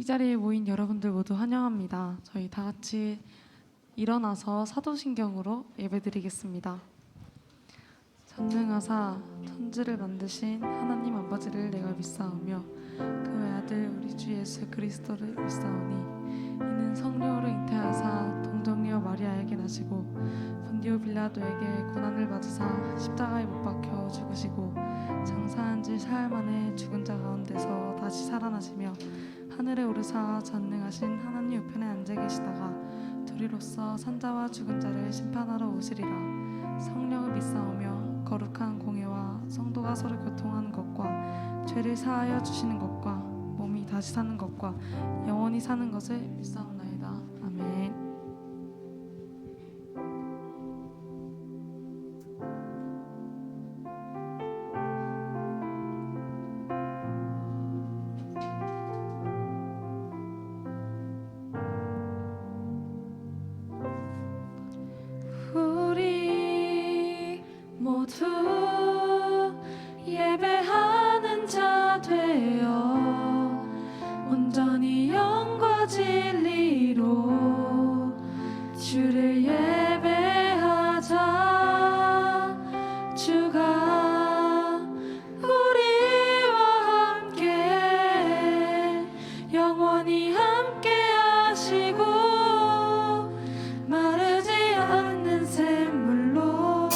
자리에 모인 여러분들 모두 환영합니다. 저희 다 같이 일어나서 사도신경으로 예배드리겠습니다. 전능하사 천지를 만드신 하나님 아버지를 내가 믿사오며 그 외아들 우리 주 예수 그리스도를 믿사오니 이는 성령으로 잉태하사 동정녀 마리아에게 나시고 본디오 빌라도에게 고난을 받으사 십자가에 못 박혀 죽으시고 장사한 지 사흘 만에 죽은 자 가운데서 다시 살아나시며 하늘에 오르사 전능하신 하나님 우편에 앉아 계시다가 둘이로서 산자와 죽은 자를 심판하러 오시리라. 성령을 믿사오며 거룩한 공예와 성도가 서로 교통하는 것과 죄를 사하여 주시는 것과 몸이 다시 사는 것과 영원히 사는 것을 믿사옵나이다. 아멘. 우리 모두 예배하는 자 되어 온전히 영과 진리로 주를 예배하자. 주가 우리와 함께 영원히 함께 하시고 마르지 않는 샘물로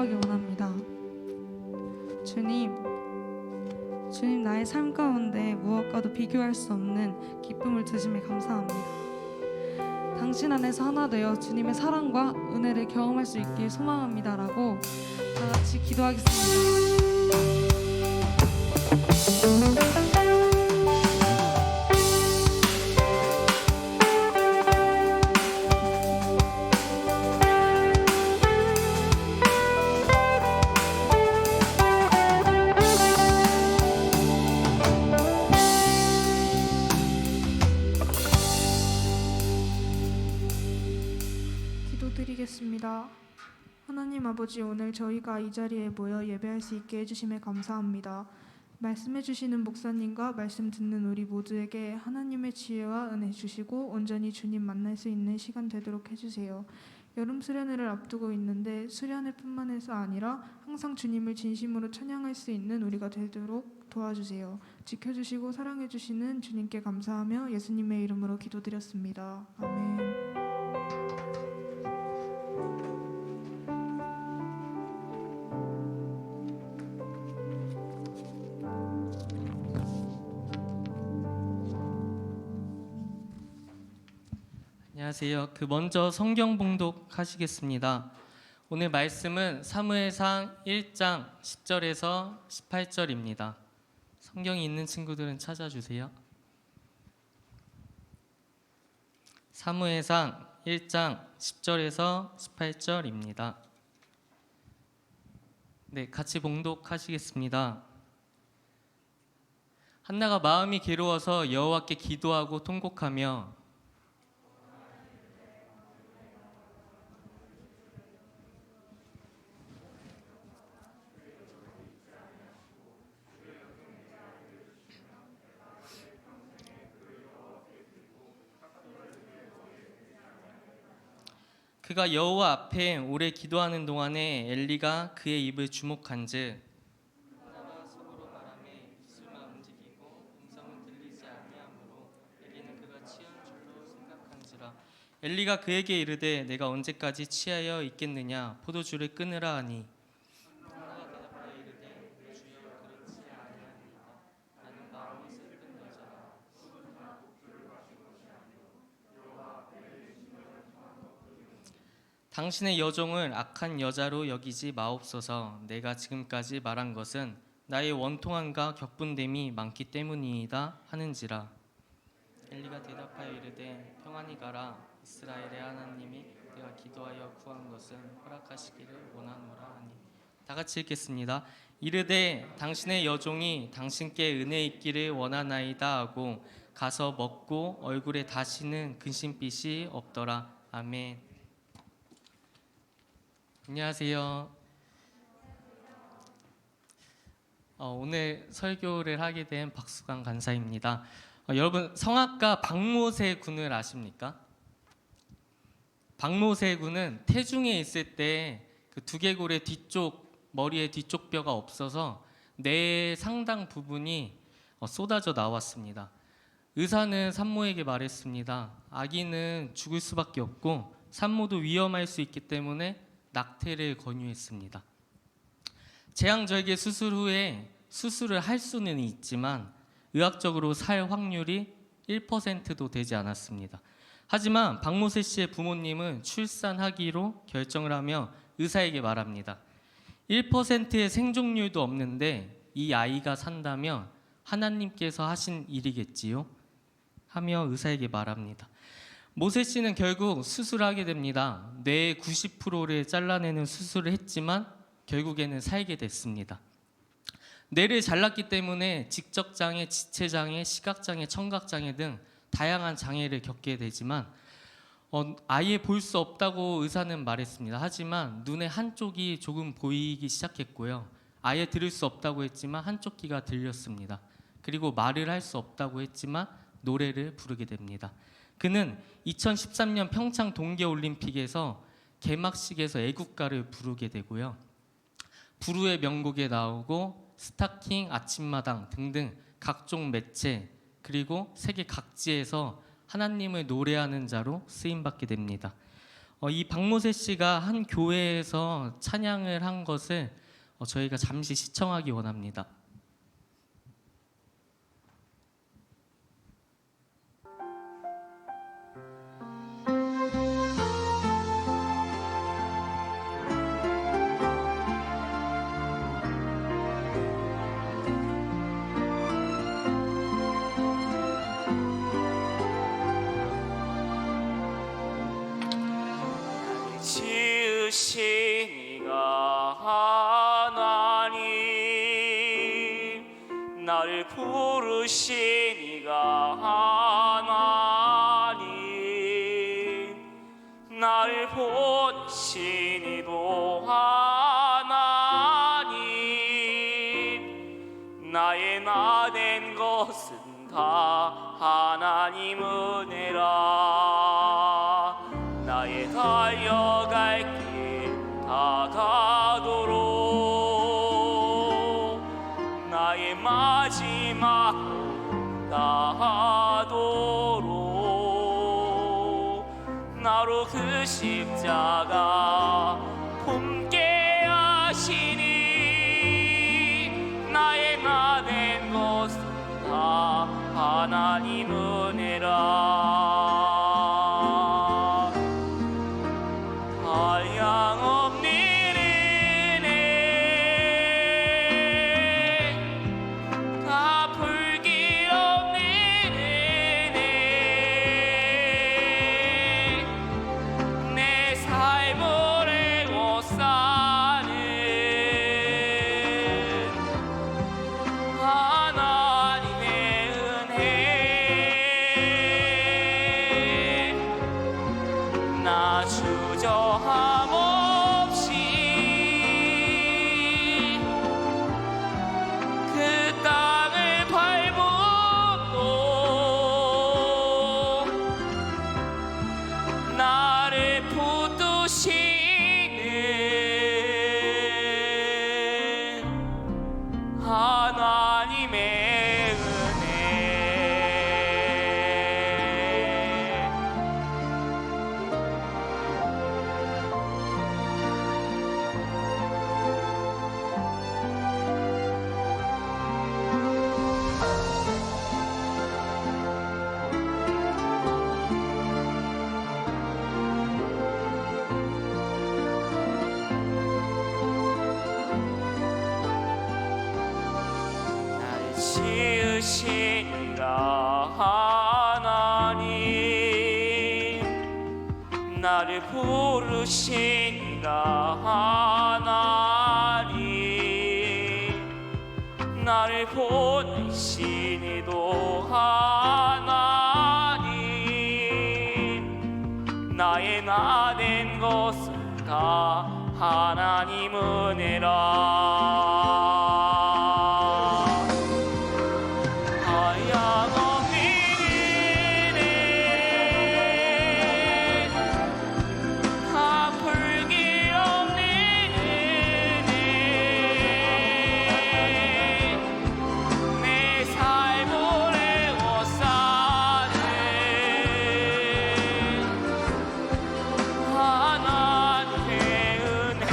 기도하기 원합니다. 주님, 나의 삶 가운데 무엇과도 비교할 수 없는 기쁨을 주심에 감사합니다. 당신 안에서 하나 되어 주님의 사랑과 은혜를 경험할 수 있길 소망합니다라고 다 같이 기도하겠습니다. 기도드리겠습니다. 하나님 아버지, 오늘 저희가 이 자리에 모여 예배할 수 있게 해주심에 감사합니다. 말씀해 주시는 목사님과 말씀 듣는 우리 모두에게 하나님의 지혜와 은혜 주시고 온전히 주님 만날 수 있는 시간 되도록 해주세요. 여름 수련회를 앞두고 있는데 수련회뿐만 해서 아니라 항상 주님을 진심으로 찬양할 수 있는 우리가 되도록 도와주세요. 지켜주시고 사랑해 주시는 주님께 감사하며 예수님의 이름으로 기도드렸습니다. 아멘. 안녕하세요. 먼저 성경 봉독 하시겠습니다. 오늘 말씀은 사무엘상 1장 10절에서 18절입니다. 성경이 있는 친구들은 찾아주세요. 사무엘상 1장 10절에서 18절입니다. 네, 같이 봉독하시겠습니다. 한나가 마음이 괴로워서 여호와께 기도하고 통곡하며 그가 여호와 앞에 오래 기도하는 동안에 엘리가 그의 입을 주목한즉 하나가 속으로 말하매 입술만 움직이고 음성은 들리지 아니하므로 엘리는 그가 취한 줄로 생각한지라. 엘리가 그에게 이르되 내가 언제까지 취하여 있겠느냐, 포도주를 끊으라 하니 하나가 대답하여 이르되 주여 그렇지 아니하니이다. 나는 마음이 슬픈 여자라. 당신의 여종을 악한 여자로 여기지 마옵소서. 내가 지금까지 말한 것은 나의 원통함과 격분됨이 많기 때문이이다 하는지라. 엘리가 대답하여 이르되 평안히 가라. 이스라엘의 하나님이 내가 기도하여 구한 것은 허락하시기를 원하노라 하니. 다 같이 읽겠습니다. 이르되 당신의 여종이 당신께 은혜 있기를 원하나이다 하고 가서 먹고 얼굴에 다시는 근심빛이 없더라. 아멘. 안녕하세요. 오늘 설교를 하게 된 박수강 간사입니다. 여러분, 성악가 박모세 군을 아십니까? 박모세 군은 태중에 있을 때 그 두개골의 뒤쪽, 머리의 뒤쪽 뼈가 없어서 뇌의 상당 부분이 쏟아져 나왔습니다. 의사는 산모에게 말했습니다. 아기는 죽을 수밖에 없고 산모도 위험할 수 있기 때문에 낙태를 권유했습니다. 제왕절개 수술 후에 수술을 할 수는 있지만 의학적으로 살 확률이 1%도 되지 않았습니다. 하지만 박모세 씨의 부모님은 출산하기로 결정을 하며 의사에게 말합니다. 1%의 생존율도 없는데 이 아이가 산다면 하나님께서 하신 일이겠지요? 하며 의사에게 말합니다. 모세 씨는 결국 수술하게 됩니다. 뇌의 90%를 잘라내는 수술을 했지만 결국에는 살게 됐습니다. 뇌를 잘랐기 때문에 직적장애, 지체장애, 시각장애, 청각장애 등 다양한 장애를 겪게 되지만 아예 볼 수 없다고 의사는 말했습니다. 하지만 눈의 한쪽이 조금 보이기 시작했고요. 아예 들을 수 없다고 했지만 한쪽 귀가 들렸습니다. 그리고 말을 할 수 없다고 했지만 노래를 부르게 됩니다. 그는 2013년 평창 동계올림픽에서 개막식에서 애국가를 부르게 되고요. 부르의 명곡에 나오고 스타킹, 아침마당 등등 각종 매체 그리고 세계 각지에서 하나님을 노래하는 자로 쓰임받게 됩니다. 이 박모세 씨가 한 교회에서 찬양을 한 것을 저희가 잠시 시청하기 원합니다. 지으신 이가 하나님, 나를 부르신 이가 하나님, 나를 보내신 이도 하나님, 나의 나 된 것은 다 하나님 은혜라. 나의 달려갈 길 다가도록, 나의 마지막 다하도록, 나로 그 십자가 품게 하시니, 나의 나 된 것은 다 하나님 은혜라. 한량없는 은혜, 갚을 길 없는 은혜, 내 삶을 애워싸는 하나님의 은혜, 나 주저함 없이 그 땅을 밟음도, 나를 붙드시는 하나님의 은혜. 나를 지으신 이가 하나님, 나를 부르신 이가 하나님, 나를 보내신 이도 하나님, 나의 나 된 것은 다 하나님 은혜라. 한량없는 은혜, 갚을 길 없는 은혜, 내 삶을 애워싸는 하나님의 은혜,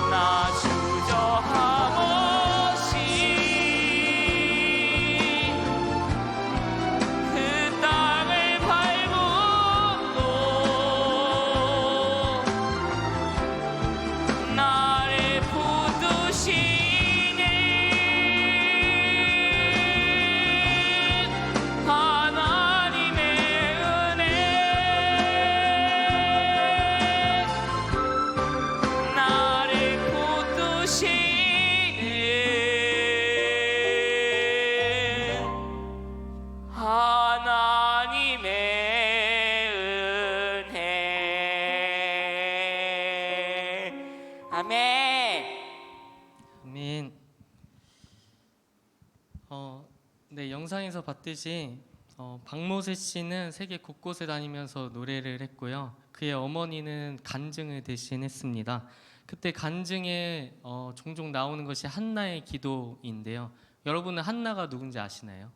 나 주저함 없이 그 땅을 밟음도, 나를 붙드시는 하나님의 은혜, 나를 붙드시는 하나님의 은혜. 아멘. 아멘. 네, 영상에서 봤듯이 박모세 씨는 세계 곳곳에 다니면서 노래를 했고요. 그의 어머니는 간증을 대신했습니다. 그때 간증에 종종 나오는 것이 한나의 기도인데요. 여러분은 한나가 누군지 아시나요?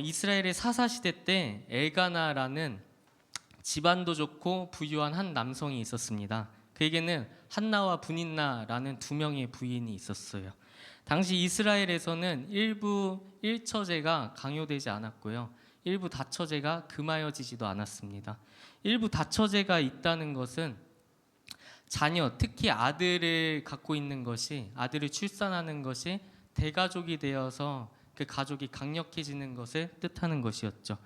이스라엘의 사사 시대 때 엘가나라는 집안도 좋고 부유한 한 남성이 있었습니다. 그에게는 한나와 브닌나라는 두 명의 부인이 있었어요. 당시 이스라엘에서는 일부 일처제가 강요되지 않았고요. 일부 다처제가 금하여지지도 않았습니다. 일부 다처제가 있다는 것은 자녀, 특히 아들을 갖고 있는 것이, 아들을 출산하는 것이 대가족이 되어서 그 가족이 강력해지는 것을 뜻하는 것이었죠.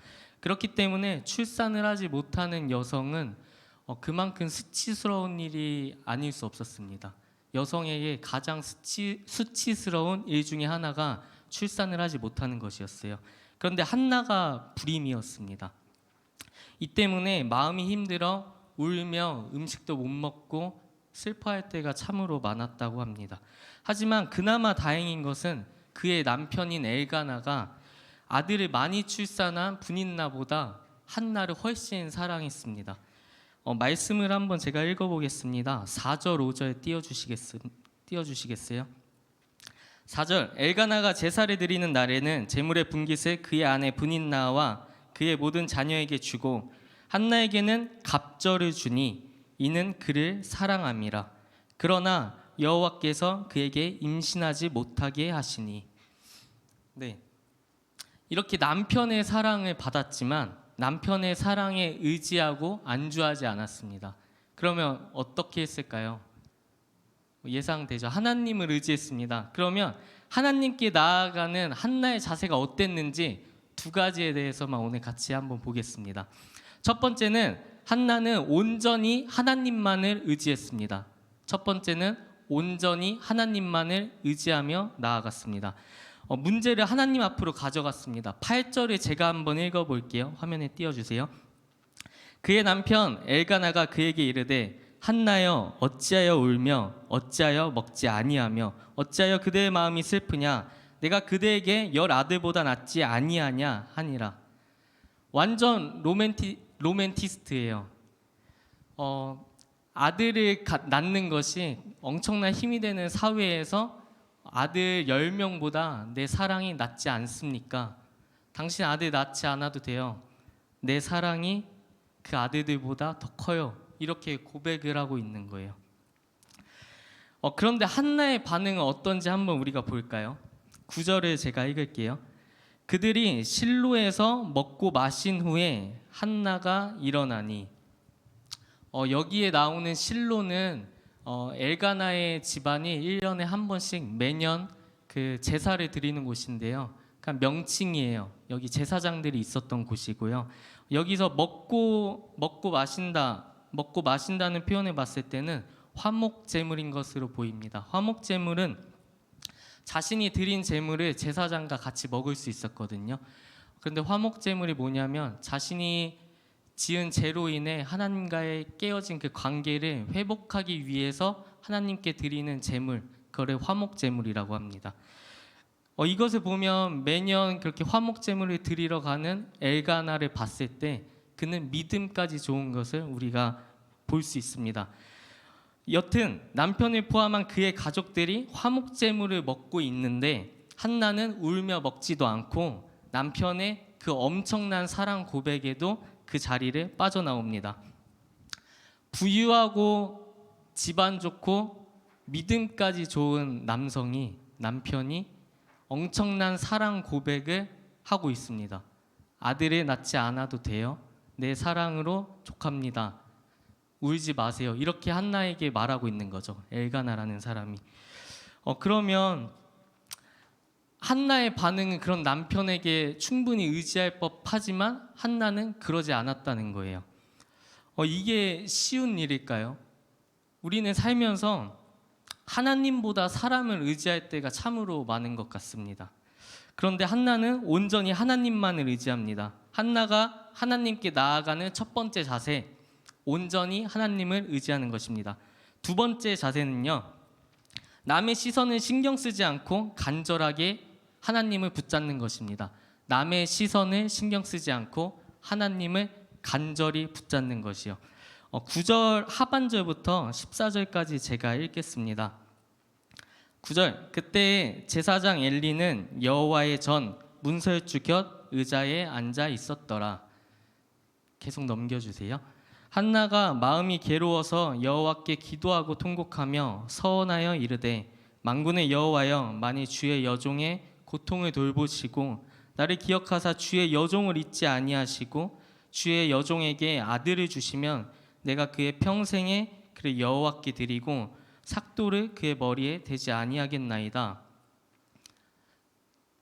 그렇기 때문에 출산을 하지 못하는 여성은 그만큼 수치스러운 일이 아닐 수 없었습니다. 여성에게 가장 수치스러운 일 중에 하나가 출산을 하지 못하는 것이었어요. 그런데 한나가 불임이었습니다. 이 때문에 마음이 힘들어 울며 음식도 못 먹고 슬퍼할 때가 참으로 많았다고 합니다. 하지만 그나마 다행인 것은 그의 남편인 엘가나가 아들을 많이 출산한 브닌나보다 한나를 훨씬 사랑했습니다. 말씀을 한번 제가 읽어보겠습니다. 4절 5절 띄워주시겠어요? 4절 엘가나가 제사를 드리는 날에는 제물의 분깃을 그의 아내 브닌나와 그의 모든 자녀에게 주고 한나에게는 갑절을 주니 이는 그를 사랑함이라. 그러나 여호와께서 그에게 임신하지 못하게 하시니. 네, 이렇게 남편의 사랑을 받았지만 남편의 사랑에 의지하고 안주하지 않았습니다. 그러면 어떻게 했을까요? 예상되죠. 하나님을 의지했습니다. 그러면 하나님께 나아가는 한나의 자세가 어땠는지 두 가지에 대해서만 오늘 같이 한번 보겠습니다. 첫 번째는 한나는 온전히 하나님만을 의지했습니다. 첫 번째는 온전히 하나님만을 의지하며 나아갔습니다. 문제를 하나님 앞으로 가져갔습니다. 8절을 제가 한번 읽어볼게요. 화면에 띄워주세요. 그의 남편 엘가나가 그에게 이르되 한나여 어찌하여 울며 어찌하여 먹지 아니하며 어찌하여 그대의 마음이 슬프냐 내가 그대에게 10 아들보다 낫지 아니하냐 하니라. 완전 로맨티스트예요. 아들을 낳는 것이 엄청난 힘이 되는 사회에서 아들 10명보다 내 사랑이 낫지 않습니까? 당신 아들 낳지 않아도 돼요. 내 사랑이 그 아들들보다 더 커요. 이렇게 고백을 하고 있는 거예요. 그런데 한나의 반응은 어떤지 한번 우리가 볼까요? 9절을 제가 읽을게요. 그들이 실로에서 먹고 마신 후에 한나가 일어나니. 여기에 나오는 실로는 엘가나의 집안이 1년에 한 번씩 매년 그 제사를 드리는 곳인데요. 그러니까 명칭이에요. 여기 제사장들이 있었던 곳이고요. 여기서 먹고 마신다는 표현을 봤을 때는 화목 제물인 것으로 보입니다. 화목 제물은 자신이 드린 제물을 제사장과 같이 먹을 수 있었거든요. 그런데 화목 제물이 뭐냐면 자신이 지은 죄로 인해 하나님과의 깨어진 그 관계를 회복하기 위해서 하나님께 드리는 제물, 그걸 화목 제물이라고 합니다. 이것을 보면 매년 그렇게 화목 제물을 드리러 가는 엘가나를 봤을 때 그는 믿음까지 좋은 것을 우리가 볼 수 있습니다. 여튼 남편을 포함한 그의 가족들이 화목 제물을 먹고 있는데 한나는 울며 먹지도 않고 남편의 그 엄청난 사랑 고백에도 그 자리를 빠져나옵니다. 부유하고 집안 좋고 믿음까지 좋은 남편이 엄청난 사랑 고백을 하고 있습니다. 아들을 낳지 않아도 돼요. 내 사랑으로 족합니다. 울지 마세요. 이렇게 한나에게 말하고 있는 거죠. 엘가나라는 사람이. 그러면 한나의 반응은 그런 남편에게 충분히 의지할 법하지만 한나는 그러지 않았다는 거예요. 이게 쉬운 일일까요? 우리는 살면서 하나님보다 사람을 의지할 때가 참으로 많은 것 같습니다. 그런데 한나는 온전히 하나님만을 의지합니다. 한나가 하나님께 나아가는 첫 번째 자세, 온전히 하나님을 의지하는 것입니다. 두 번째 자세는요, 남의 시선을 신경 쓰지 않고 간절하게 하나님을 붙잡는 것입니다. 남의 시선을 신경 쓰지 않고 하나님을 간절히 붙잡는 것이요. 9절 하반절부터 14절까지 제가 읽겠습니다. 9절, 그때 제사장 엘리는 여호와의 전 문설주 곁 의자에 앉아 있었더라. 계속 넘겨주세요. 한나가 마음이 괴로워서 여호와께 기도하고 통곡하며 서원하여 이르되 만군의 여호와여, 만일 주의 여종의 고통을 돌보시고 나를 기억하사 주의 여종을 잊지 아니하시고 주의 여종에게 아들을 주시면 내가 그의 평생에 그를 여호와께 드리고 삭도를 그의 머리에 대지 아니하겠나이다.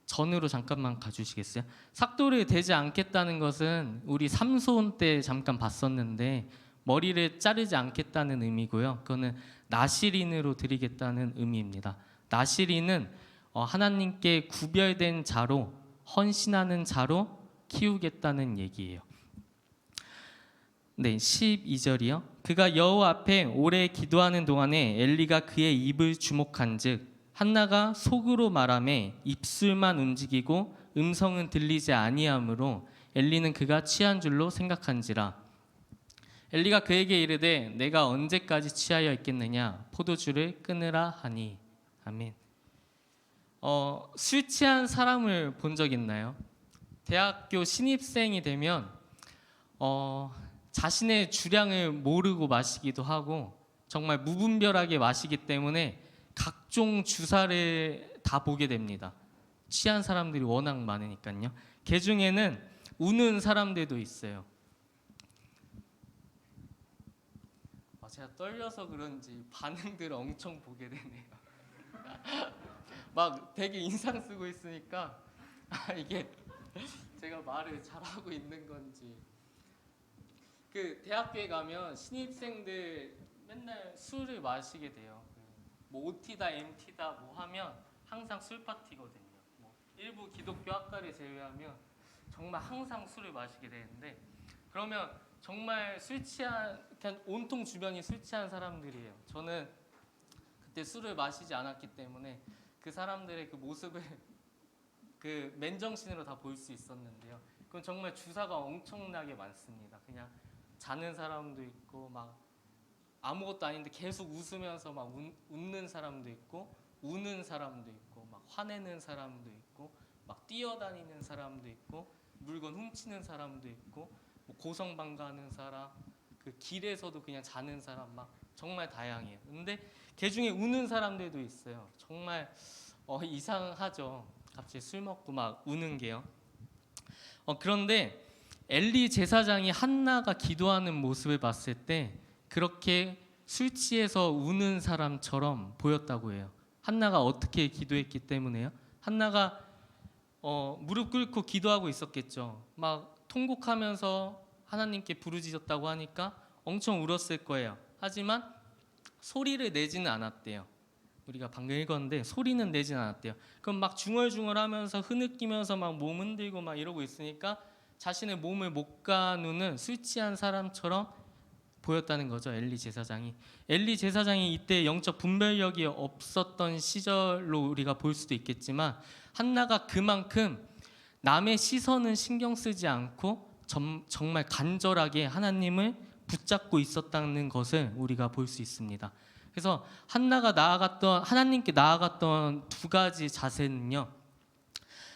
전으로 잠깐만 가주시겠어요? 삭도를 대지 않겠다는 것은 우리 삼손 때 잠깐 봤었는데 머리를 자르지 않겠다는 의미고요. 그거는 나시린으로 드리겠다는 의미입니다. 나시린은 하나님께 구별된 자로, 헌신하는 자로 키우겠다는 얘기예요. 네, 12절이요. 그가 여호와 앞에 오래 기도하는 동안에 엘리가 그의 입을 주목한즉 한나가 속으로 말하매 입술만 움직이고 음성은 들리지 아니하므로 엘리는 그가 취한 줄로 생각한지라. 엘리가 그에게 이르되 내가 언제까지 취하여 있겠느냐, 포도주를 끊으라 하니. 아멘. 술 취한 사람을 본 적 있나요? 대학교 신입생이 되면 자신의 주량을 모르고 마시기도 하고 정말 무분별하게 마시기 때문에 각종 주사를 다 보게 됩니다. 취한 사람들이 워낙 많으니까요. 그 중에는 우는 사람들도 있어요. 제가 떨려서 그런지 반응들을 엄청 보게 되네요. 막 되게 인상 쓰고 있으니까 이게 제가 말을 잘하고 있는 건지. 그 대학교에 가면 신입생들 맨날 술을 마시게 돼요. 뭐 OT다 MT다 뭐 하면 항상 술 파티거든요. 뭐 일부 기독교 학과를 제외하면 정말 항상 술을 마시게 되는데, 그러면 정말 술 취한, 그냥 온통 주변이 술 취한 사람들이에요. 저는 그때 술을 마시지 않았기 때문에 그 사람들의 그 모습을 그 맨정신으로 다 볼 수 있었는데요. 그건 정말 주사가 엄청나게 많습니다. 그냥 자는 사람도 있고 막 아무것도 아닌데 계속 웃으면서 막 웃는 사람도 있고 우는 사람도 있고 막 화내는 사람도 있고 막 뛰어다니는 사람도 있고 물건 훔치는 사람도 있고 뭐 고성방가하는 사람, 그 길에서도 그냥 자는 사람, 막 정말 다양해요. 근데 그 중에 우는 사람들도 있어요. 정말 이상하죠. 갑자기 술 먹고 막 우는 게요. 그런데 엘리 제사장이 한나가 기도하는 모습을 봤을 때 그렇게 술 취해서 우는 사람처럼 보였다고 해요. 한나가 어떻게 기도했기 때문에요? 한나가 무릎 꿇고 기도하고 있었겠죠. 막 통곡하면서 하나님께 부르짖었다고 하니까 엄청 울었을 거예요. 하지만 소리를 내지는 않았대요. 우리가 방금 읽었는데 소리는 내지는 않았대요. 그럼 막 중얼중얼하면서 흐느끼면서 막 몸 흔들고 막 이러고 있으니까 자신의 몸을 못 가누는 술 취한 사람처럼 보였다는 거죠. 엘리 제사장이. 엘리 제사장이 이때 영적 분별력이 없었던 시절로 우리가 볼 수도 있겠지만 한나가 그만큼 남의 시선은 신경 쓰지 않고 정말 간절하게 하나님을 붙잡고 있었다는 것을 우리가 볼 수 있습니다. 그래서 한나가 하나님께 나아갔던 두 가지 자세는요,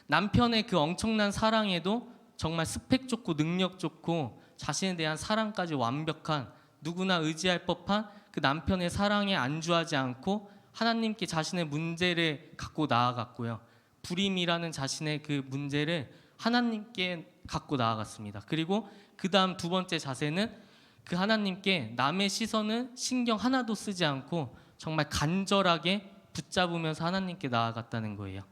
남편의 그 엄청난 사랑에도 정말 스펙 좋고 능력 좋고 자신에 대한 사랑까지 완벽한, 누구나 의지할 법한 그 남편의 사랑에 안주하지 않고 하나님께 자신의 문제를 갖고 나아갔고요, 불임이라는 자신의 그 문제를 하나님께 갖고 나아갔습니다. 그리고 그 다음 두 번째 자세는 그 하나님께 남의 시선은 신경 하나도 쓰지 않고 정말 간절하게 붙잡으면서 하나님께 나아갔다는 거예요.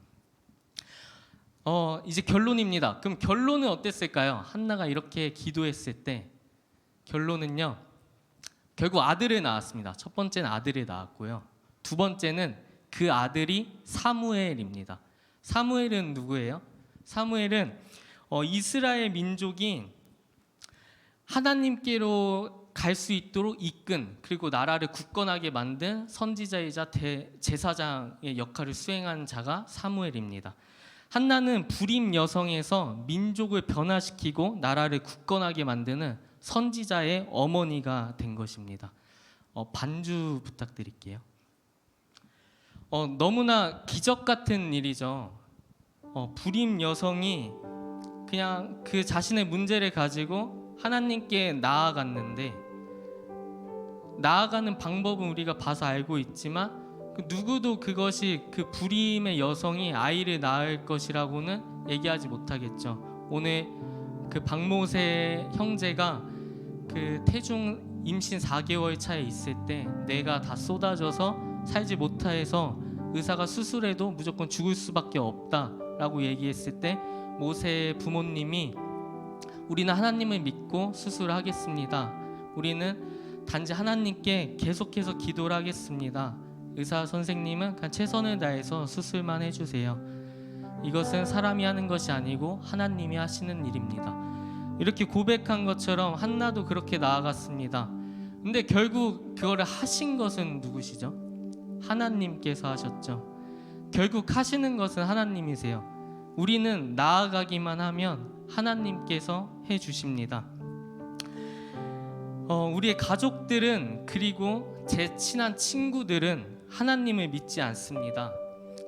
이제 결론입니다. 그럼 결론은 어땠을까요? 한나가 이렇게 기도했을 때 결론은요, 결국 아들을 낳았습니다. 첫 번째는 아들을 낳았고요, 두 번째는 그 아들이 사무엘입니다. 사무엘은 누구예요? 사무엘은 이스라엘 민족이 하나님께로 갈 수 있도록 이끈, 그리고 나라를 굳건하게 만든 선지자이자 제사장의 역할을 수행한 자가 사무엘입니다. 한나는 불임 여성에서 민족을 변화시키고 나라를 굳건하게 만드는 선지자의 어머니가 된 것입니다. 반주 부탁드릴게요. 너무나 기적 같은 일이죠. 불임 여성이 그냥 그 자신의 문제를 가지고 하나님께 나아갔는데, 나아가는 방법은 우리가 봐서 알고 있지만 그 누구도 그것이 그 불임의 여성이 아이를 낳을 것이라고는 얘기하지 못하겠죠. 오늘 그 박모세 형제가 그 태중 임신 4개월 차에 있을 때 내가 다 쏟아져서 살지 못해서 의사가 수술해도 무조건 죽을 수밖에 없다라고 얘기했을 때 모세의 부모님이 우리는 하나님을 믿고 수술을 하겠습니다. 우리는 단지 하나님께 계속해서 기도를 하겠습니다. 의사 선생님은 그냥 최선을 다해서 수술만 해주세요. 이것은 사람이 하는 것이 아니고 하나님이 하시는 일입니다. 이렇게 고백한 것처럼 한나도 그렇게 나아갔습니다. 근데 결국 그거를 하신 것은 누구시죠? 하나님께서 하셨죠. 결국 하시는 것은 하나님이세요. 우리는 나아가기만 하면 하나님께서 해주십니다. 우리의 가족들은 그리고 제 친한 친구들은 하나님을 믿지 않습니다.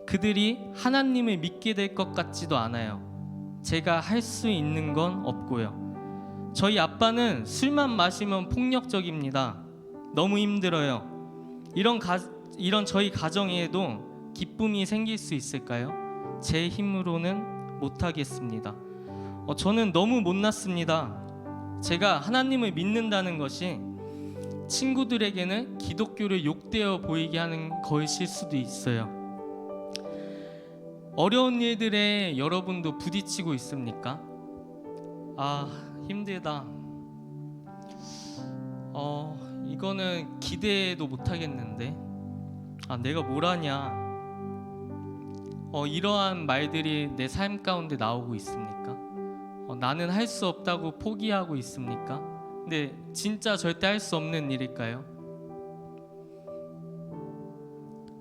그들이 하나님을 믿게 될 것 같지도 않아요. 제가 할 수 있는 건 없고요. 저희 아빠는 술만 마시면 폭력적입니다. 너무 힘들어요. 이런 저희 가정에도 기쁨이 생길 수 있을까요? 제 힘으로는 못하겠습니다. 저는 너무 못났습니다. 제가 하나님을 믿는다는 것이 친구들에게는 기독교를 욕되어 보이게 하는 것일 수도 있어요. 어려운 일들에 여러분도 부딪히고 있습니까? 힘들다. 이거는 기대도 못하겠는데. 내가 뭘 하냐. 이러한 말들이 내 삶 가운데 나오고 있습니까? 나는 할 수 없다고 포기하고 있습니까? 근데 진짜 절대 할 수 없는 일일까요?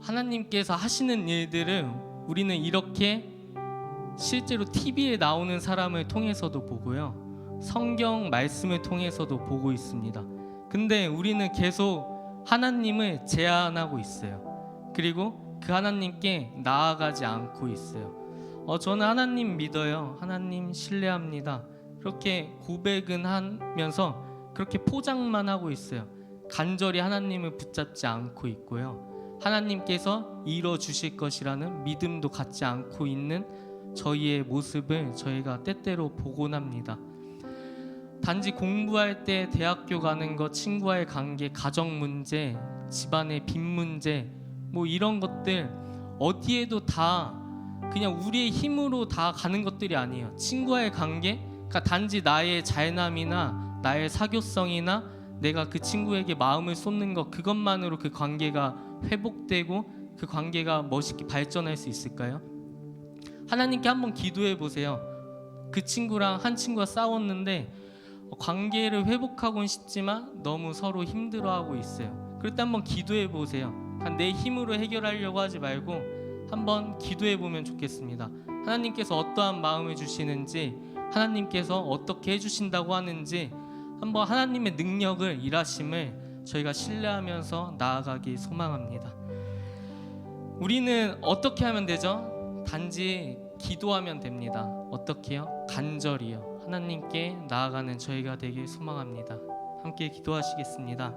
하나님께서 하시는 일들을 우리는 이렇게 실제로 TV에 나오는 사람을 통해서도 보고요, 성경 말씀을 통해서도 보고 있습니다. 근데 우리는 계속 하나님을 제한하고 있어요. 그리고 그 하나님께 나아가지 않고 있어요. 저는 하나님 믿어요. 하나님 신뢰합니다. 그렇게 고백은 하면서 그렇게 포장만 하고 있어요. 간절히 하나님을 붙잡지 않고 있고요. 하나님께서 이뤄 주실 것이라는 믿음도 갖지 않고 있는 저희의 모습을 저희가 때때로 보곤 합니다. 단지 공부할 때 대학교 가는 것, 친구와의 관계, 가정 문제, 집안의 빚 문제, 뭐 이런 것들 어디에도 다 그냥 우리의 힘으로 다 가는 것들이 아니에요. 친구와의 관계, 그러니까 단지 나의 잘남이나 나의 사교성이나 내가 그 친구에게 마음을 쏟는 것, 그것만으로 그 관계가 회복되고 그 관계가 멋있게 발전할 수 있을까요? 하나님께 한번 기도해 보세요. 그 친구랑 한 친구가 싸웠는데 관계를 회복하고는 싶지만 너무 서로 힘들어하고 있어요. 그럴 때 한번 기도해 보세요. 내 힘으로 해결하려고 하지 말고 한번 기도해 보면 좋겠습니다. 하나님께서 어떠한 마음을 주시는지, 하나님께서 어떻게 해주신다고 하는지 한번 하나님의 능력을, 일하심을 저희가 신뢰하면서 나아가기 소망합니다. 우리는 어떻게 하면 되죠? 단지 기도하면 됩니다. 어떻게요? 간절히요. 하나님께 나아가는 저희가 되길 소망합니다. 함께 기도하시겠습니다.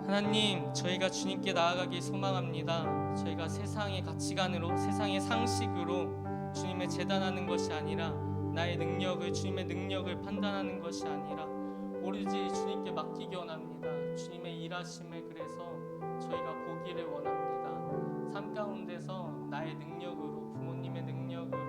하나님, 저희가 주님께 나아가길 소망합니다. 저희가 세상의 가치관으로, 세상의 상식으로 주님을 재단하는 것이 아니라, 나의 능력을, 주님의 능력을 판단하는 것이 아니라 오로지 주님께 맡기기 원합니다. 주님의 일하심을 그래서 저희가 보기를 원합니다. 삶 가운데서 나의 능력으로, 부모님의 능력으로,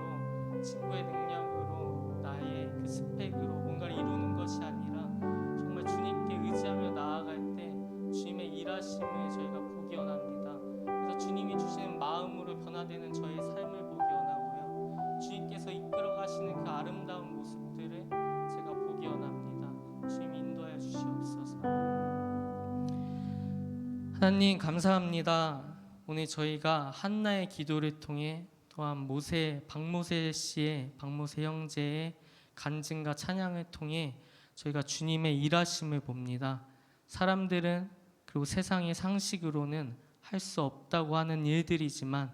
친구의 능력으로, 나의 그 스펙으로 뭔가를 이루는 것이 아니라 정말 주님께 의지하며 나아갈 때 주님의 일하심을 저희가 보기 원합니다. 그래서 주님이 주시는 마음으로 변화되는 저의 삶을 보기 원하고요, 주님께서 이끌어 가시는 그 아름다운 모습들을 제가 보기 원합니다. 주님 인도하여 주시옵소서. 하나님 감사합니다. 오늘 저희가 한나의 기도를 통해 또한 박모세 씨의, 박모세 형제의 간증과 찬양을 통해 저희가 주님의 일하심을 봅니다. 사람들은, 그리고 세상의 상식으로는 할 수 없다고 하는 일들이지만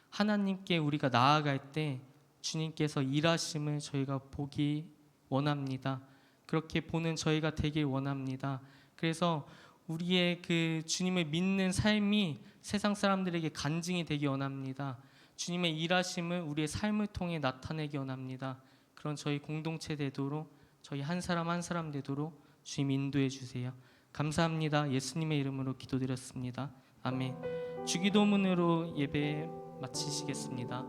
하나님께 우리가 나아갈 때 주님께서 일하심을 저희가 보기 원합니다. 그렇게 보는 저희가 되길 원합니다. 그래서 우리의 그 주님을 믿는 삶이 세상 사람들에게 간증이 되기 원합니다. 주님의 일하심을 우리의 삶을 통해 나타내기 원합니다. 그런 저희 공동체 되도록, 저희 한 사람 한 사람 되도록 주님 인도해 주세요. 감사합니다. 예수님의 이름으로 기도드렸습니다. 아멘. 주기도문으로 예배 마치시겠습니다.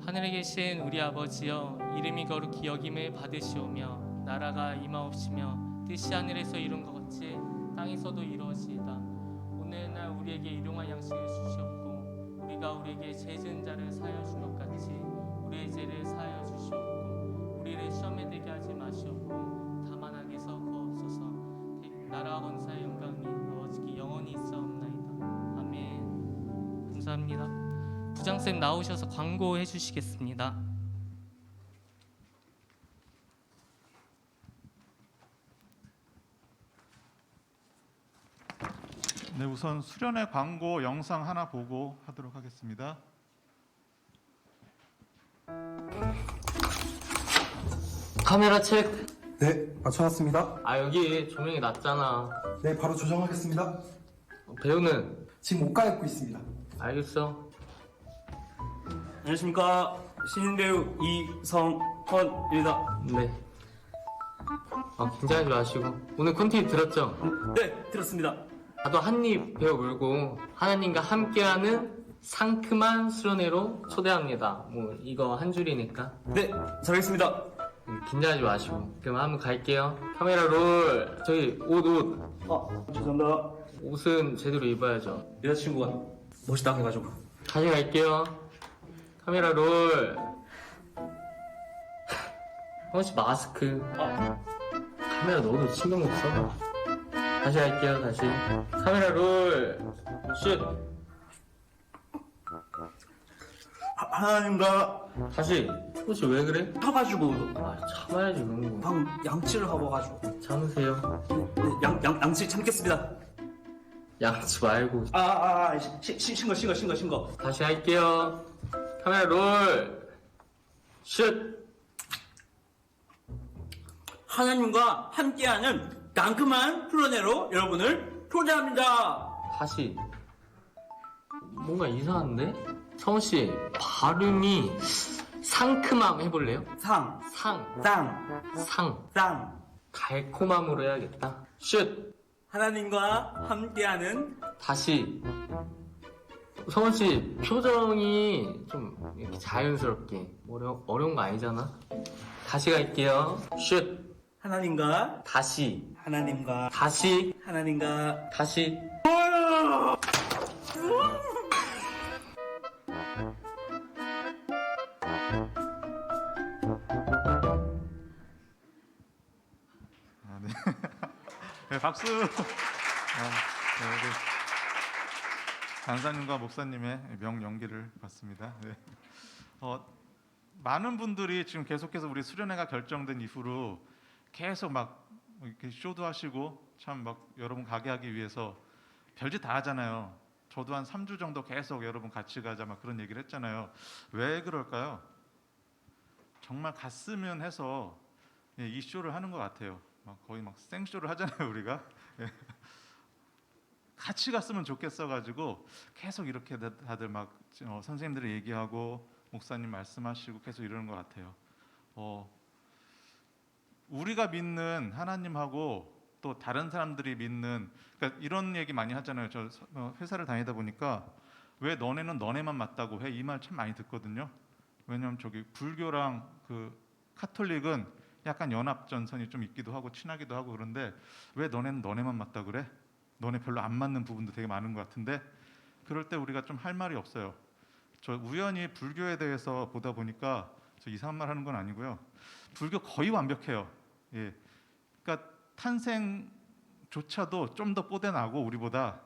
하늘에 계신 우리 아버지여, 이름이 거룩히 여김을 받으시오며 나라가 임하옵시며 뜻이 하늘에서 이룬 것 같이 땅에서도 이루어지이다. 오늘날 우리에게 일용할 양식을 주시옵고 우리가 우리에게 죄 지은 자를 사하여 준 것 같이 우리의 죄를 사하여 주시옵고 우리를 시험에 들게 하지 마시옵고 다만 악에서 구하옵소서. 나라와 권세와 영광이 아버지께 영원히 있사옵나이다. 아멘. 감사합니다. 부장쌤 나오셔서 광고해 주시겠습니다. 네, 우선 수련회 광고 영상 하나 보고 하도록 하겠습니다. 카메라 체크. 네, 맞춰놨습니다. 아 여기 조명이 낮잖아. 네, 바로 조정하겠습니다. 배우는 지금 옷 갈아입고 있습니다. 알겠어. 안녕하십니까, 신인배우 이성헌입니다. 네. 긴장하지 마시고 오늘 콘텐츠 들었죠? 네, 들었습니다. 나도 한입 배워 물고 하나님과 함께하는 상큼한 수련회로 초대합니다. 뭐 이거 한 줄이니까 네, 잘하겠습니다. 긴장하지 마시고. 그럼 한번 갈게요. 카메라 롤. 저기 옷. 죄송합니다. 옷은 제대로 입어야죠. 여자친구가 멋있다고 해가지고. 다시 갈게요. 카메라 롤. 혹시 마스크. 카메라 너도 신경 못 써. 다시 갈게요. 다시. 카메라 롤. 슛. 하나님과 다시. 혹시 왜 그래? 타가지고 참아야지 그런 거. 방금 양치를 하고 가지고. 참으세요. 네, 양치 참겠습니다. 양치 말고. 신거. 다시 할게요. 카메라 롤. 슛. 하나님과 함께하는 상큼한 수련회로 여러분을 초대합니다. 다시. 뭔가 이상한데? 성훈 씨 발음이 상큼함 해볼래요? 상, 달콤함으로 해야겠다. 슛. 하나님과 함께하는 다시. 성훈 씨 표정이 좀 이렇게 자연스럽게 어려운 거 아니잖아. 다시 갈게요. 슛. 하나님과 다시. 하나님과 다시. 네. 네, 박수. 네, 우리 간사님과 목사님의 명 연기를 봤습니다. 네. 많은 분들이 지금 계속해서 우리 수련회가 결정된 이후로 계속 막 이렇게 쇼도 하시고 참 막 여러분 가게 하기 위해서 별짓 다 하잖아요. 저도 한 3주 정도 계속 여러분 같이 가자 막 그런 얘기를 했잖아요. 왜 그럴까요? 정말 갔으면 해서 이 쇼를 하는 것 같아요. 거의 막 생쇼를 하잖아요, 우리가. 같이 갔으면 좋겠어 가지고 계속 이렇게 다들 막 선생님들이 얘기하고 목사님 말씀하시고 계속 이러는 것 같아요. 우리가 믿는 하나님하고 또 다른 사람들이 믿는, 그러니까 이런 얘기 많이 하잖아요. 저 회사를 다니다 보니까 왜 너네는 너네만 맞다고 해? 이 말 참 많이 듣거든요. 왜냐하면 저기 불교랑 그 카톨릭은 약간 연합전선이 좀 있기도 하고 친하기도 하고 그런데 왜 너네는 너네만 맞다 그래? 너네 별로 안 맞는 부분도 되게 많은 것 같은데 그럴 때 우리가 좀 할 말이 없어요. 저 우연히 불교에 대해서 보다 보니까 저 이상한 말 하는 건 아니고요. 불교 거의 완벽해요. 예, 그러니까 탄생조차도 좀 더 뽀대나고 우리보다,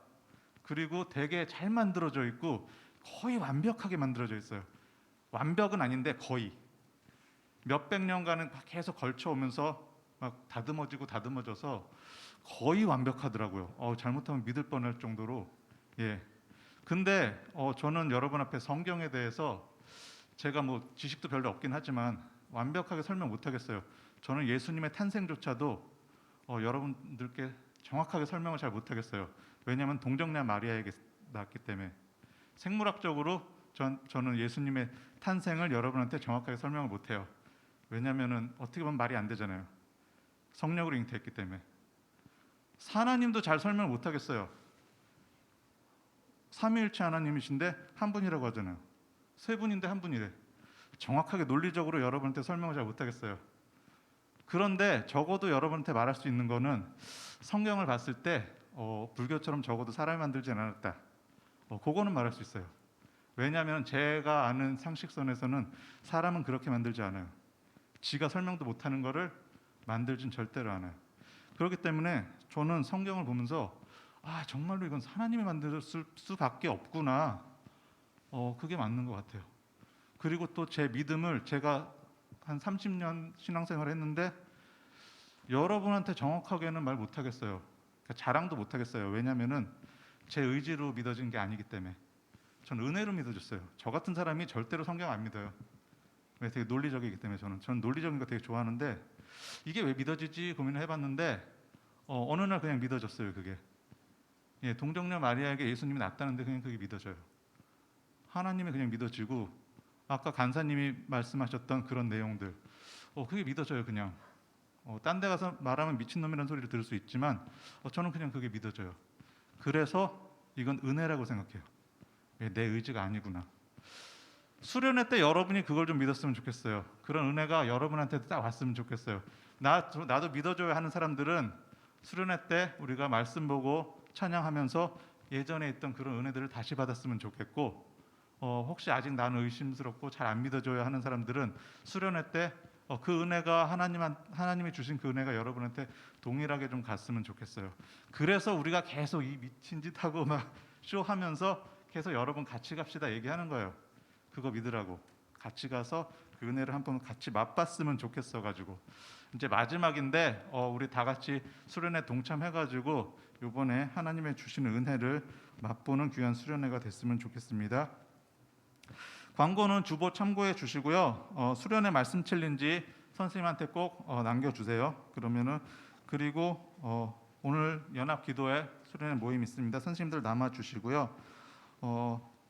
그리고 되게 잘 만들어져 있고 거의 완벽하게 만들어져 있어요. 완벽은 아닌데 거의 몇백 년간은 계속 걸쳐오면서 막 다듬어져서 거의 완벽하더라고요. 잘못하면 믿을 뻔할 정도로. 예. 근데 저는 여러분 앞에 성경에 대해서 제가 뭐 지식도 별로 없긴 하지만 완벽하게 설명 못 하겠어요. 저는 예수님의 탄생조차도 여러분들께 정확하게 설명을 잘 못 하겠어요. 왜냐하면 동정녀 마리아에게 낳았기 때문에. 생물학적으로 저는 예수님의 탄생을 여러분한테 정확하게 설명을 못 해요. 왜냐하면은 어떻게 보면 말이 안 되잖아요. 성령으로 잉태했기 때문에. 하나님도 잘 설명을 못 하겠어요. 삼위일체 하나님이신데 한 분이라고 하잖아요. 세 분인데 한 분이래. 정확하게 논리적으로 여러분한테 설명을 잘 못 하겠어요. 그런데 적어도 여러분한테 말할 수 있는 거는 성경을 봤을 때 불교처럼 적어도 사람이 만들지 않았다. 그거는 말할 수 있어요. 왜냐하면 제가 아는 상식선에서는 사람은 그렇게 만들지 않아요. 지가 설명도 못하는 거를 만들진 절대로 않아요. 그렇기 때문에 저는 성경을 보면서 정말로 이건 하나님이 만들었을 수밖에 없구나. 그게 맞는 것 같아요. 그리고 또 제 믿음을 제가 한 30년 신앙생활을 했는데 여러분한테 정확하게는 말 못하겠어요. 그러니까 자랑도 못하겠어요. 왜냐하면은 제 의지로 믿어진 게 아니기 때문에. 전 은혜로 믿어졌어요. 저 같은 사람이 절대로 성경 안 믿어요. 왜? 되게 논리적이기 때문에. 저는 논리적인 거 되게 좋아하는데 이게 왜 믿어지지 고민을 해봤는데 어느 날 그냥 믿어졌어요. 그게. 동정녀 마리아에게 예수님이 낳았다는데 그냥 그게 믿어져요. 하나님이 그냥 믿어지고 아까 간사님이 말씀하셨던 그런 내용들 그게 믿어져요. 그냥 딴 데 가서 말하면 미친놈이라는 소리를 들을 수 있지만 저는 그냥 그게 믿어져요. 그래서 이건 은혜라고 생각해요. 내 의지가 아니구나. 수련회 때 여러분이 그걸 좀 믿었으면 좋겠어요. 그런 은혜가 여러분한테도 딱 왔으면 좋겠어요. 나도 믿어줘야 하는 사람들은 수련회 때 우리가 말씀 보고 찬양하면서 예전에 있던 그런 은혜들을 다시 받았으면 좋겠고 혹시 아직 나는 의심스럽고 잘 안 믿어줘야 하는 사람들은 수련회 때 그 은혜가 하나님이 주신 그 은혜가 여러분한테 동일하게 좀 갔으면 좋겠어요. 그래서 우리가 계속 이 미친 짓 하고 막 쇼하면서 계속 여러분 같이 갑시다 얘기하는 거예요. 그거 믿으라고. 같이 가서 그 은혜를 한번 같이 맛봤으면 좋겠어 가지고 이제 마지막인데 우리 다 같이 수련회 동참해가지고 이번에 하나님의 주시는 은혜를 맛보는 귀한 수련회가 됐으면 좋겠습니다. 광고는 주보 참고해 주시고요. 수련회 말씀 챌린지 선생님한테 꼭 남겨주세요. 그리고 오늘 연합 기도회 수련회 모임 있습니다. 선생님들 남아 주시고요.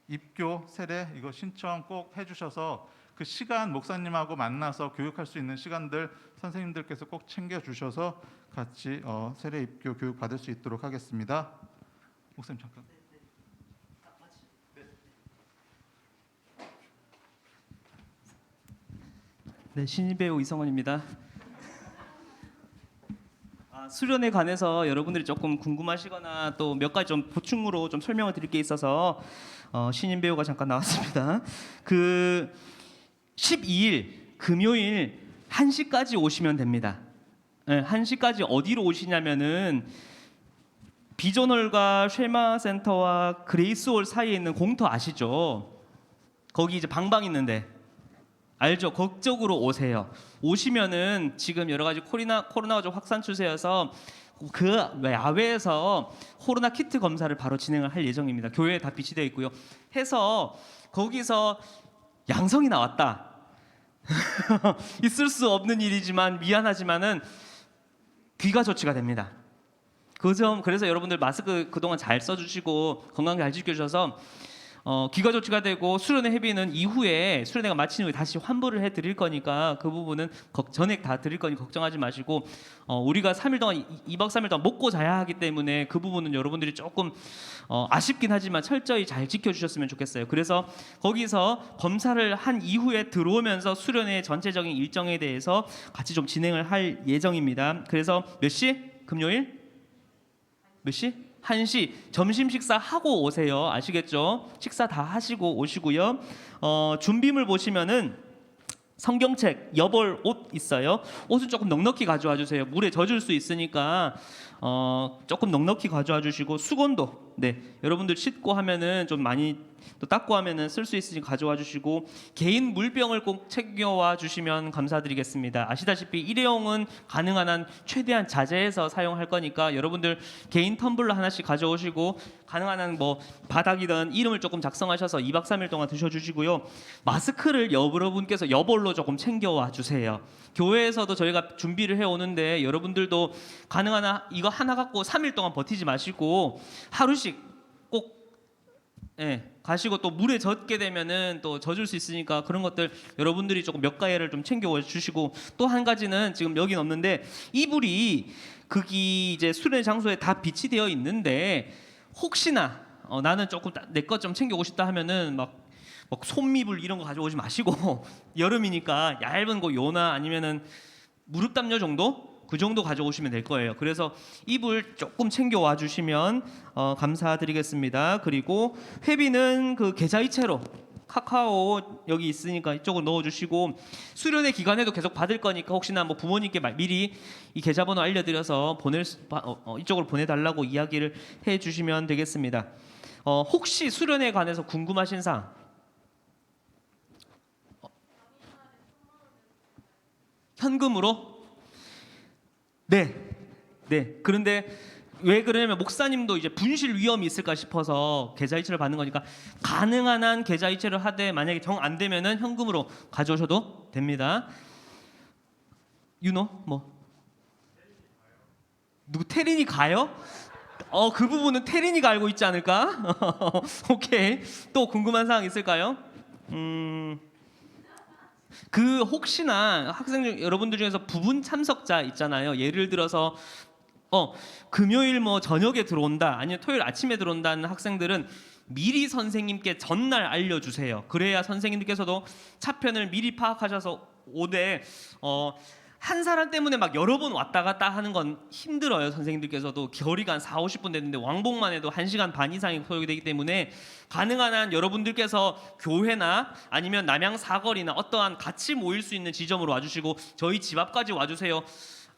입교 세례 이거 신청 꼭 해주셔서 그 시간 목사님하고 만나서 교육할 수 있는 시간들 선생님들께서 꼭 챙겨 주셔서 같이 세례 입교 교육 받을 수 있도록 하겠습니다. 목사님 잠깐. 네, 신인 배우 이성원입니다. 수련에 관해서 여러분들이 조금 궁금하시거나 또 몇 가지 좀 보충으로 좀 설명을 드릴 게 있어서 신인 배우가 잠깐 나왔습니다. 그 12일 금요일 1시까지 오시면 됩니다. 네, 1시까지 어디로 오시냐면은 비전홀과 쉐마 센터와 그레이스홀 사이에 있는 공터 아시죠? 거기 이제 방방 있는데 알죠? 그쪽으로 오세요. 오시면은 지금 여러 가지 코로나가 좀 확산 추세여서 그 야외에서 코로나 키트 검사를 바로 진행을 할 예정입니다. 교회에 다 비치되어 있고요. 해서 거기서 양성이 나왔다. 있을 수 없는 일이지만 미안하지만은 귀가 조치가 됩니다. 그래서 여러분들 마스크 그동안 잘 써주시고 건강 잘 지켜주셔서 귀가 조치가 되고 수련회 회비는 이후에 수련회가 마친 후에 다시 환불을 해드릴 거니까 그 부분은 전액 다 드릴 거니 걱정하지 마시고 우리가 3일 동안 2박 3일 동안 먹고 자야 하기 때문에 그 부분은 여러분들이 조금 아쉽긴 하지만 철저히 잘 지켜주셨으면 좋겠어요. 그래서 거기서 검사를 한 이후에 들어오면서 수련회 전체적인 일정에 대해서 같이 좀 진행을 할 예정입니다. 그래서 몇 시? 금요일? 몇 시? 1시 점심 식사하고 오세요. 아시겠죠? 식사 다 하시고 오시고요. 준비물 보시면은 성경책, 여벌 옷 있어요. 옷은 조금 넉넉히 가져와 주세요. 물에 젖을 수 있으니까 조금 넉넉히 가져와 주시고 수건도 여러분들 씻고 하면은 좀 많이 또 닦고 하면은 쓸 수 있으니 가져와 주시고 개인 물병을 꼭 챙겨와 주시면 감사드리겠습니다. 아시다시피 일회용은 가능한 한 최대한 자제해서 사용할 거니까 여러분들 개인 텀블러 하나씩 가져오시고 가능한 한 뭐 바닥이든 이름을 조금 작성하셔서 2박 3일 동안 드셔 주시고요. 마스크를 여러분께서 여벌로 조금 챙겨와 주세요. 교회에서도 저희가 준비를 해 오는데 여러분들도 가능한 한 이거 하나 갖고 3일 동안 버티지 마시고 하루씩 꼭 가시고 또 물에 젖게 되면은 또 젖을 수 있으니까 그런 것들 여러분들이 조금 몇 가해를 좀 챙겨 주시고 또 한 가지는 지금 여긴 없는데 이불이 거기 이제 수련의 장소에 다 비치되어 있는데 혹시나 나는 조금 내 것 좀 챙겨오고 싶다 하면은 막 솜이불 이런 거 가져오지 마시고 여름이니까 얇은 거 요나 아니면은 무릎 담요 정도 그 정도 가져오시면 될 거예요. 그래서 이불 조금 챙겨와 주시면 감사드리겠습니다. 그리고 회비는 그 계좌이체로 카카오 여기 있으니까 이쪽으로 넣어주시고 수련회 기간에도 계속 받을 거니까 혹시나 뭐 부모님께 미리 이 계좌번호 알려드려서 이쪽으로 보내달라고 이야기를 해주시면 되겠습니다. 혹시 수련회에 관해서 궁금하신 사항? 현금으로? 네. 그런데 왜 그러냐면 목사님도 이제 분실 위험이 있을까 싶어서 계좌이체를 받는 거니까 가능한 한 계좌이체를 하되 만약에 정 안 되면은 현금으로 가져오셔도 됩니다. 윤호 누구 태린이 가요? 그 부분은 태린이가 알고 있지 않을까? 오케이. 또 궁금한 사항 있을까요? 그 혹시나 학생 여러분들 중에서 부분 참석자 있잖아요. 예를 들어서 금요일 뭐 저녁에 들어온다 아니면 토요일 아침에 들어온다는 학생들은 미리 선생님께 전날 알려주세요. 그래야 선생님들께서도 차편을 미리 파악하셔서 오되 한 사람 때문에 막 여러 번 왔다 갔다 하는 건 힘들어요. 선생님들께서도 거리가 한 40-50분 됐는데 왕복만 해도 1시간 반 이상이 소요가 되기 때문에 가능한 한 여러분들께서 교회나 아니면 남양 사거리나 어떠한 같이 모일 수 있는 지점으로 와주시고 저희 집 앞까지 와주세요.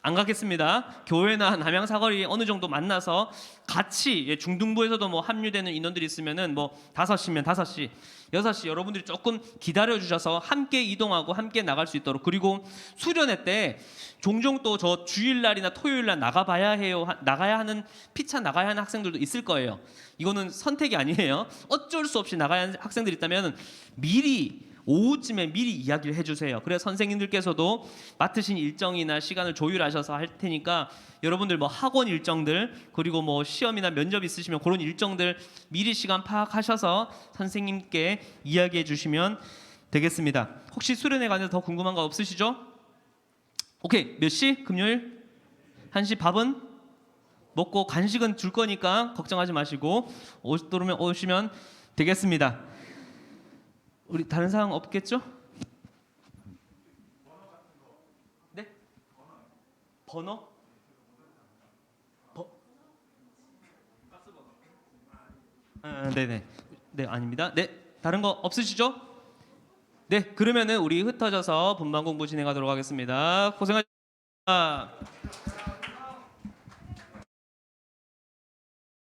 안 가겠습니다. 교회나 남양 사거리 어느 정도 만나서 같이 중등부에서도 뭐 합류되는 인원들이 있으면은 뭐 5시면 5시, 6시 여러분들이 조금 기다려 주셔서 함께 이동하고 함께 나갈 수 있도록 그리고 수련회 때 종종 또 저 주일날이나 토요일날 나가야 하는 피차 나가야 하는 학생들도 있을 거예요. 이거는 선택이 아니에요. 어쩔 수 없이 나가야 하는 학생들이 있다면 미리 오후쯤에 미리 이야기를 해주세요. 그래서 선생님들께서도 맡으신 일정이나 시간을 조율하셔서 할 테니까 여러분들 뭐 학원 일정들 그리고 뭐 시험이나 면접 있으시면 그런 일정들 미리 시간 파악하셔서 선생님께 이야기해 주시면 되겠습니다. 혹시 수련회 관해서 더 궁금한 거 없으시죠? 오케이. 몇 시? 금요일? 1시 밥은? 먹고 간식은 줄 거니까 걱정하지 마시고 오시면 되겠습니다. 우리 다른 사항 없겠죠? 네? 번호? 네네. 네 아닙니다. 네 다른 거 없으시죠? 네 그러면은 우리 흩어져서 분반 공부 진행하도록 하겠습니다. 고생하셨습니다.